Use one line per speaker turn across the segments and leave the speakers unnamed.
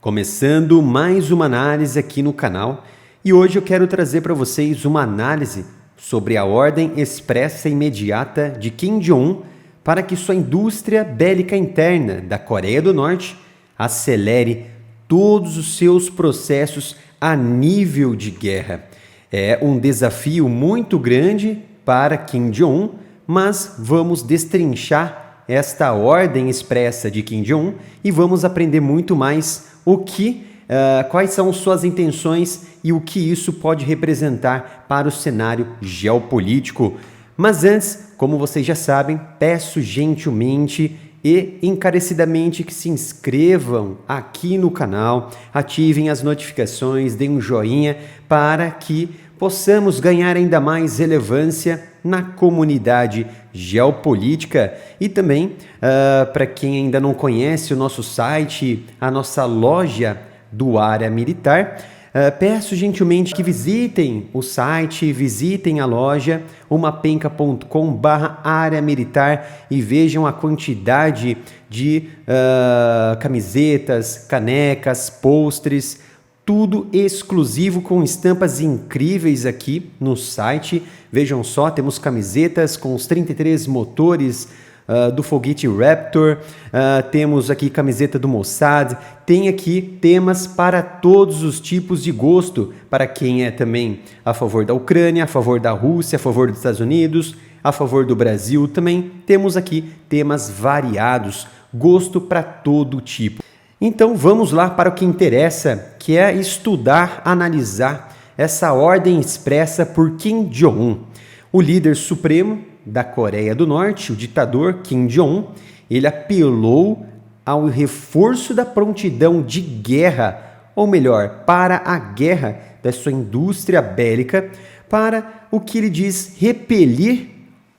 Começando mais uma análise aqui no canal e hoje eu quero trazer para vocês uma análise sobre a ordem expressa imediata de Kim Jong-un para que sua indústria bélica interna da Coreia do Norte acelere todos os seus processos a nível de guerra. É um desafio muito grande para Kim Jong-un, mas vamos destrinchar esta ordem expressa de Kim Jong-un e vamos aprender muito mais quais são suas intenções e o que isso pode representar para o cenário geopolítico. Mas antes, como vocês já sabem, peço gentilmente e encarecidamente que se inscrevam aqui no canal, ativem as notificações, deem um joinha para que possamos ganhar ainda mais relevância na comunidade geopolítica e também para quem ainda não conhece o nosso site, a nossa loja do Área Militar, peço gentilmente que visitem o site, visitem a loja umapenca.com/área militar e vejam a quantidade de camisetas, canecas, postres, tudo exclusivo com estampas incríveis aqui no site. Vejam só, temos camisetas com os 33 motores do foguete Raptor, temos aqui camiseta do Mossad, tem aqui temas para todos os tipos de gosto, para quem é também a favor da Ucrânia, a favor da Rússia, a favor dos Estados Unidos, a favor do Brasil também. Temos aqui temas variados, gosto para todo tipo. Então vamos lá para o que interessa, que é estudar, analisar essa ordem expressa por Kim Jong-un, o líder supremo da Coreia do Norte, o ditador Kim Jong-un. Ele apelou ao reforço da prontidão de guerra, ou melhor, para a guerra da sua indústria bélica, para o que ele diz repelir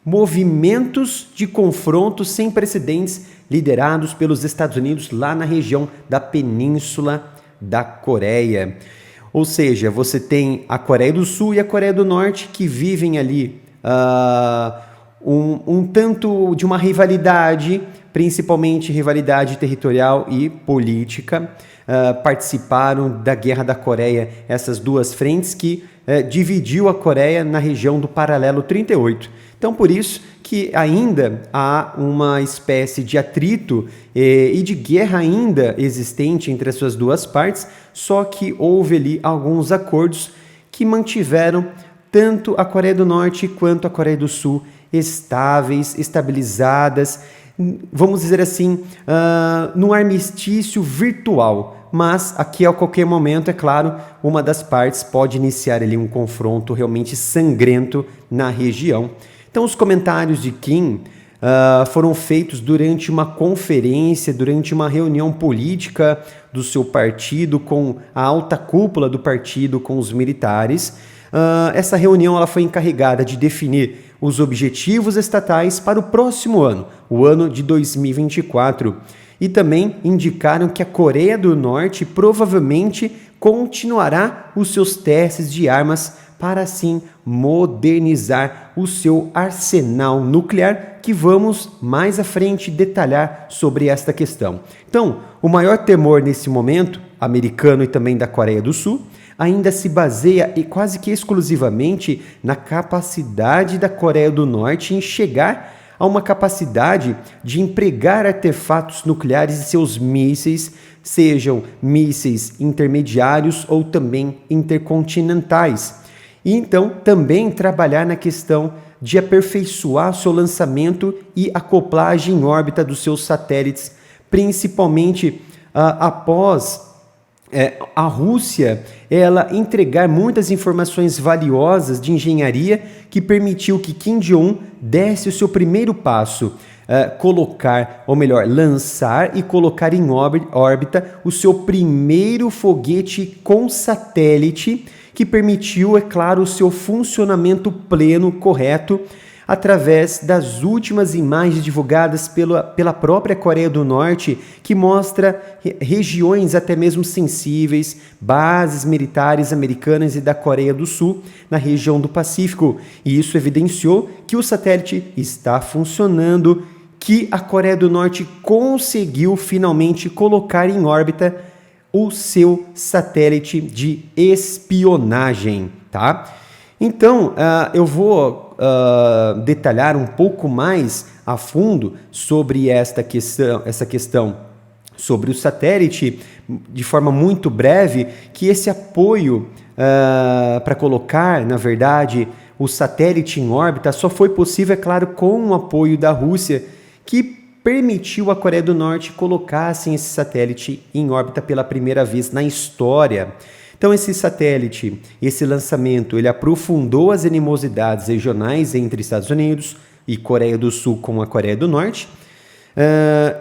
movimentos de confronto sem precedentes liderados pelos Estados Unidos lá na região da Península da Coreia. Ou seja, você tem a Coreia do Sul e a Coreia do Norte que vivem ali um tanto de uma rivalidade, principalmente rivalidade territorial e política. Participaram da Guerra da Coreia, essas duas frentes que dividiu a Coreia na região do Paralelo 38. Então, por isso que ainda há uma espécie de atrito e de guerra ainda existente entre as suas duas partes, só que houve ali alguns acordos que mantiveram tanto a Coreia do Norte quanto a Coreia do Sul estáveis, estabilizadas, vamos dizer assim, num armistício virtual. Mas aqui a qualquer momento, é claro, uma das partes pode iniciar ali um confronto realmente sangrento na região. Então os comentários de Kim foram feitos durante uma conferência, durante uma reunião política do seu partido, com a alta cúpula do partido, com os militares. Essa reunião ela foi encarregada de definir os objetivos estatais para o próximo ano, o ano de 2024. E também indicaram que a Coreia do Norte provavelmente continuará os seus testes de armas para assim modernizar o seu arsenal nuclear, que vamos mais à frente detalhar sobre esta questão. Então, o maior temor nesse momento, americano e também da Coreia do Sul, ainda se baseia quase que exclusivamente na capacidade da Coreia do Norte em chegar a uma capacidade de empregar artefatos nucleares em seus mísseis, sejam mísseis intermediários ou também intercontinentais. E então também trabalhar na questão de aperfeiçoar seu lançamento e acoplagem em órbita dos seus satélites, principalmente após a Rússia ela entregar muitas informações valiosas de engenharia que permitiu que Kim Jong-un desse o seu primeiro passo, lançar e colocar em órbita o seu primeiro foguete com satélite, que permitiu, é claro, o seu funcionamento pleno, correto, através das últimas imagens divulgadas pela própria Coreia do Norte, que mostra regiões até mesmo sensíveis, bases militares americanas e da Coreia do Sul na região do Pacífico. E isso evidenciou que o satélite está funcionando, que a Coreia do Norte conseguiu finalmente colocar em órbita o seu satélite de espionagem, tá? Então, eu vou detalhar um pouco mais a fundo sobre essa questão sobre o satélite, de forma muito breve, que esse apoio para colocar, na verdade, o satélite em órbita só foi possível, é claro, com o apoio da Rússia, que permitiu à Coreia do Norte colocassem esse satélite em órbita pela primeira vez na história. Então, esse satélite, esse lançamento, ele aprofundou as animosidades regionais entre Estados Unidos e Coreia do Sul com a Coreia do Norte.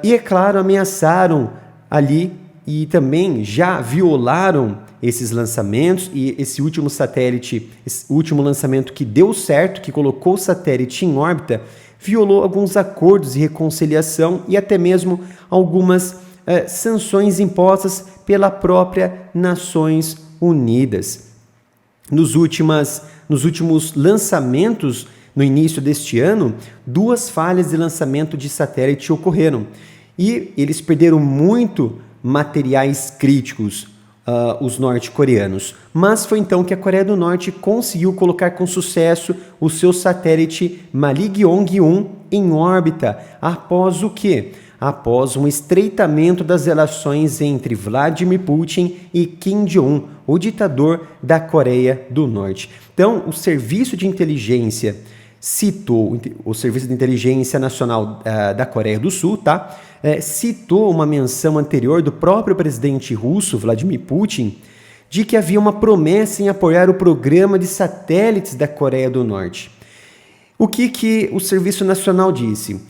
E, é claro, ameaçaram ali e também já violaram esses lançamentos, e esse último satélite, esse último lançamento que deu certo, que colocou o satélite em órbita, violou alguns acordos de reconciliação e até mesmo algumas sanções impostas pela própria Nações Unidas. Nos últimos lançamentos, no início deste ano, 2 falhas de lançamento de satélite ocorreram e eles perderam muito materiais críticos, os norte-coreanos. Mas foi então que a Coreia do Norte conseguiu colocar com sucesso o seu satélite Maligueong-1 em órbita. Após o quê? Após um estreitamento das relações entre Vladimir Putin e Kim Jong-un, o ditador da Coreia do Norte. Então, o Serviço de Inteligência citou, o Serviço de Inteligência Nacional da Coreia do Sul, tá? Citou uma menção anterior do próprio presidente russo, Vladimir Putin, de que havia uma promessa em apoiar o programa de satélites da Coreia do Norte. O que o Serviço Nacional disse?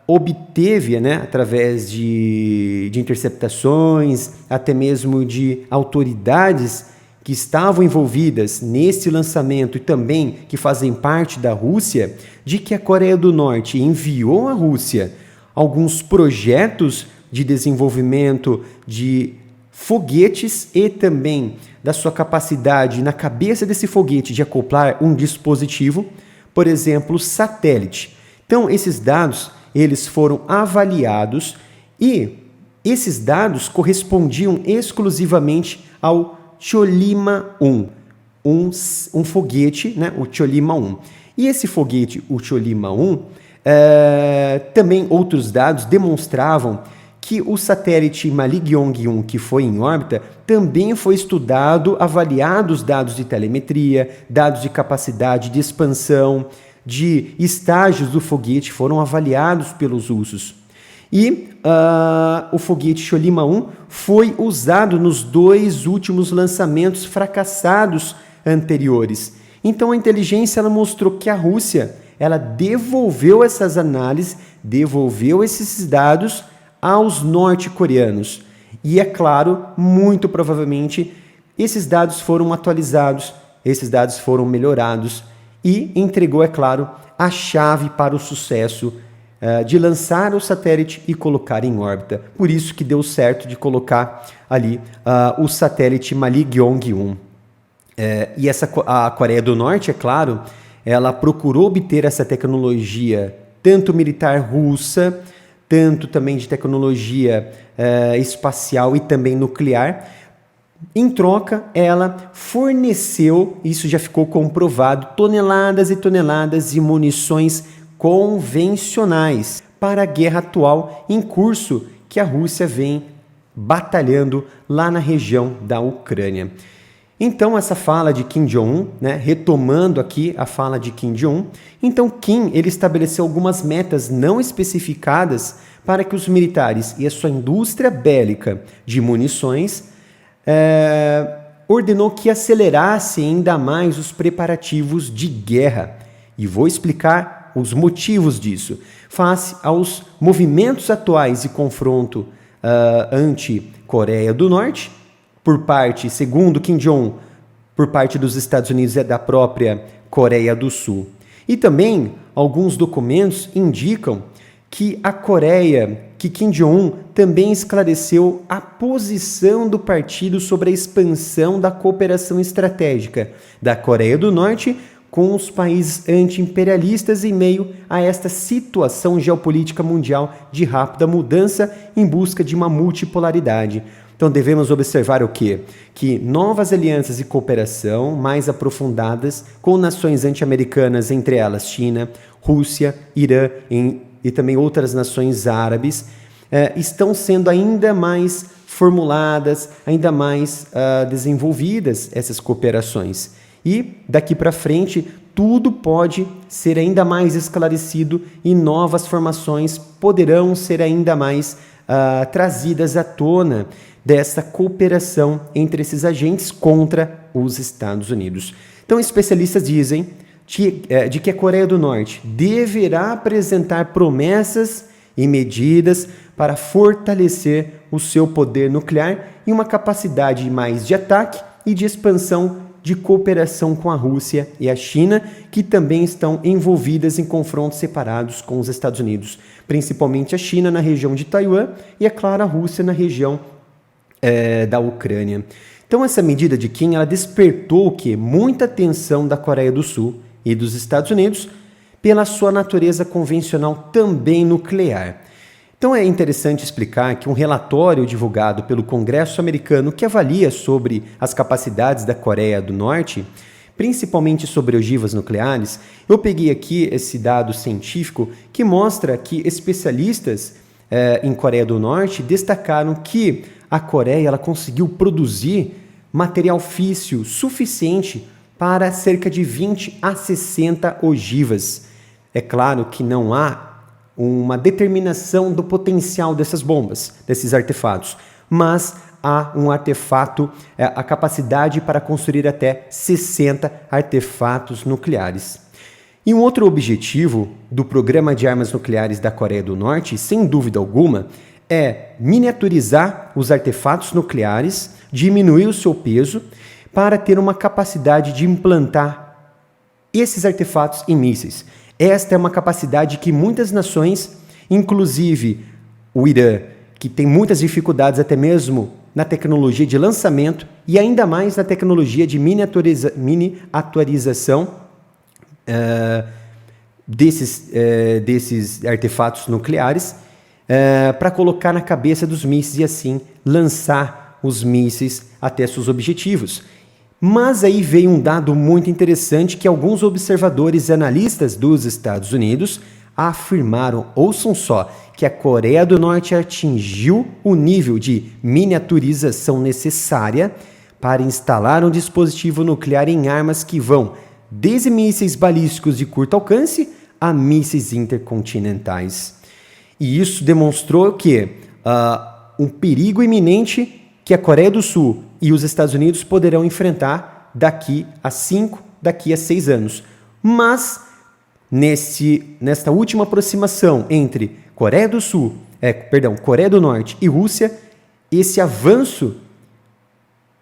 Obteve, através de interceptações, até mesmo de autoridades que estavam envolvidas nesse lançamento e também que fazem parte da Rússia, de que a Coreia do Norte enviou à Rússia alguns projetos de desenvolvimento de foguetes e também da sua capacidade na cabeça desse foguete de acoplar um dispositivo, por exemplo, satélite. Então, esses dados, eles foram avaliados e esses dados correspondiam exclusivamente ao Cholima-1, um foguete, o Cholima-1. E esse foguete, o Cholima-1, também outros dados demonstravam que o satélite Maligueong-1, que foi em órbita, também foi estudado, avaliado os dados de telemetria, dados de capacidade de expansão, de estágios do foguete foram avaliados pelos russos. E o foguete Cholima-1 foi usado nos 2 últimos lançamentos fracassados anteriores. Então a inteligência ela mostrou que a Rússia ela devolveu essas análises, devolveu esses dados aos norte-coreanos. E é claro, muito provavelmente, esses dados foram atualizados, esses dados foram melhorados e entregou, é claro, a chave para o sucesso de lançar o satélite e colocar em órbita. Por isso que deu certo de colocar ali o satélite Maligueong-1. E a Coreia do Norte, é claro, ela procurou obter essa tecnologia, tanto militar russa, tanto também de tecnologia espacial e também nuclear. Em troca, ela forneceu, isso já ficou comprovado, toneladas e toneladas de munições convencionais para a guerra atual em curso que a Rússia vem batalhando lá na região da Ucrânia. Então, essa fala de Kim Jong-un, retomando aqui a fala de Kim Jong-un, então Kim ele estabeleceu algumas metas não especificadas para que os militares e a sua indústria bélica de munições ordenou que acelerasse ainda mais os preparativos de guerra. E vou explicar os motivos disso. Face aos movimentos atuais de confronto anti-Coreia do Norte, por parte, segundo Kim Jong-un, por parte dos Estados Unidos e da própria Coreia do Sul. E também alguns documentos indicam que que Kim Jong-un também esclareceu a posição do partido sobre a expansão da cooperação estratégica da Coreia do Norte com os países anti-imperialistas em meio a esta situação geopolítica mundial de rápida mudança em busca de uma multipolaridade. Então devemos observar o quê? Que novas alianças e cooperação mais aprofundadas com nações anti-americanas, entre elas China, Rússia, Irã e também outras nações árabes, estão sendo ainda mais formuladas, ainda mais desenvolvidas essas cooperações. E daqui para frente, tudo pode ser ainda mais esclarecido e novas formações poderão ser ainda mais trazidas à tona dessa cooperação entre esses agentes contra os Estados Unidos. Então, especialistas dizem de que a Coreia do Norte deverá apresentar promessas e medidas para fortalecer o seu poder nuclear e uma capacidade mais de ataque e de expansão de cooperação com a Rússia e a China, que também estão envolvidas em confrontos separados com os Estados Unidos, principalmente a China na região de Taiwan e, é claro, a Rússia na região da Ucrânia. Então, essa medida de Kim, ela despertou o quê? Muita atenção da Coreia do Sul e dos Estados Unidos pela sua natureza convencional também nuclear. Então é interessante explicar que um relatório divulgado pelo Congresso americano que avalia sobre as capacidades da Coreia do Norte, principalmente sobre ogivas nucleares, eu peguei aqui esse dado científico que mostra que especialistas em Coreia do Norte destacaram que a Coreia ela conseguiu produzir material físsil suficiente para cerca de 20 a 60 ogivas. É claro que não há uma determinação do potencial dessas bombas, desses artefatos, mas há um artefato, a capacidade para construir até 60 artefatos nucleares. E um outro objetivo do programa de armas nucleares da Coreia do Norte, sem dúvida alguma, é miniaturizar os artefatos nucleares, diminuir o seu peso, para ter uma capacidade de implantar esses artefatos em mísseis. Esta é uma capacidade que muitas nações, inclusive o Irã, que tem muitas dificuldades até mesmo na tecnologia de lançamento e ainda mais na tecnologia de miniaturização desses artefatos nucleares, para colocar na cabeça dos mísseis e assim lançar os mísseis até seus objetivos. Mas aí veio um dado muito interessante que alguns observadores e analistas dos Estados Unidos afirmaram, ouçam só, que a Coreia do Norte atingiu o nível de miniaturização necessária para instalar um dispositivo nuclear em armas que vão desde mísseis balísticos de curto alcance a mísseis intercontinentais. E isso demonstrou que um perigo iminente que a Coreia do Sul e os Estados Unidos poderão enfrentar daqui a 5, daqui a 6 anos. Mas, nesta última aproximação entre Coreia do Norte e Rússia, esse avanço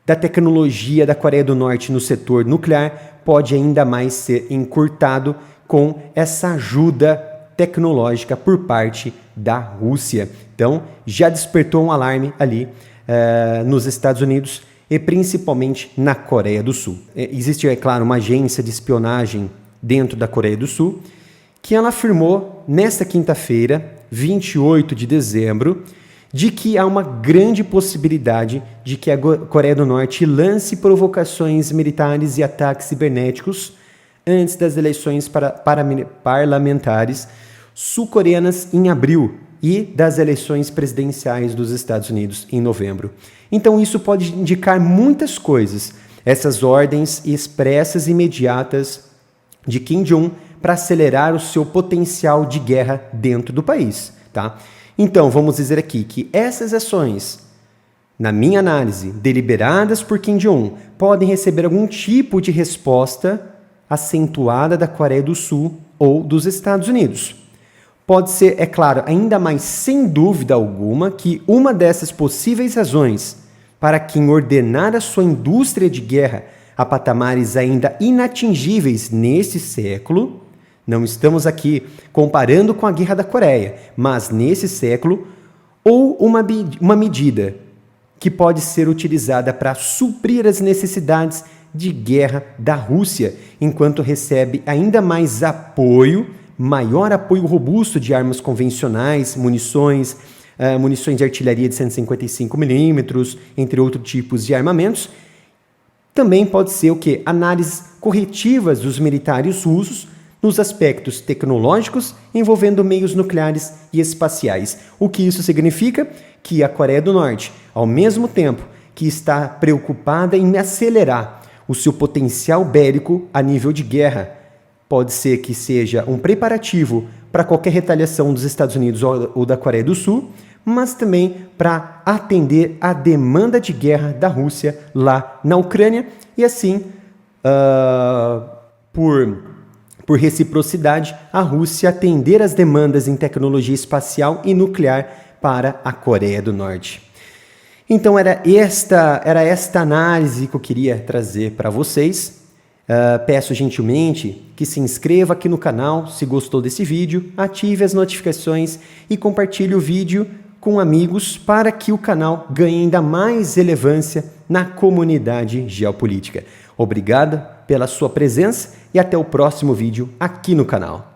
da tecnologia da Coreia do Norte no setor nuclear pode ainda mais ser encurtado com essa ajuda tecnológica por parte da Rússia. Então, já despertou um alarme ali nos Estados Unidos e principalmente na Coreia do Sul. Existe, é claro, uma agência de espionagem dentro da Coreia do Sul que ela afirmou nesta quinta-feira, 28 de dezembro, de que há uma grande possibilidade de que a Coreia do Norte lance provocações militares e ataques cibernéticos antes das eleições parlamentares sul-coreanas em abril e das eleições presidenciais dos Estados Unidos em novembro. Então isso pode indicar muitas coisas, essas ordens expressas e imediatas de Kim Jong-un para acelerar o seu potencial de guerra dentro do país, tá? Então, vamos dizer aqui que essas ações, na minha análise, deliberadas por Kim Jong-un, podem receber algum tipo de resposta acentuada da Coreia do Sul ou dos Estados Unidos. Pode ser, é claro, ainda mais sem dúvida alguma que uma dessas possíveis razões para Kim ordenar a sua indústria de guerra a patamares ainda inatingíveis neste século, não estamos aqui comparando com a Guerra da Coreia, mas nesse século, ou uma medida que pode ser utilizada para suprir as necessidades de guerra da Rússia, enquanto recebe ainda mais apoio, maior apoio robusto de armas convencionais, munições, munições de artilharia de 155mm, entre outros tipos de armamentos. Também pode ser o quê? Análises corretivas dos militares russos nos aspectos tecnológicos envolvendo meios nucleares e espaciais. O que isso significa? Que a Coreia do Norte, ao mesmo tempo que está preocupada em acelerar o seu potencial bélico a nível de guerra, pode ser que seja um preparativo para qualquer retaliação dos Estados Unidos ou da Coreia do Sul, mas também para atender à demanda de guerra da Rússia lá na Ucrânia e assim, por reciprocidade, a Rússia atender às demandas em tecnologia espacial e nuclear para a Coreia do Norte. Então era esta análise que eu queria trazer para vocês. Peço gentilmente que se inscreva aqui no canal se gostou desse vídeo, ative as notificações e compartilhe o vídeo com amigos para que o canal ganhe ainda mais relevância na comunidade geopolítica. Obrigado pela sua presença e até o próximo vídeo aqui no canal.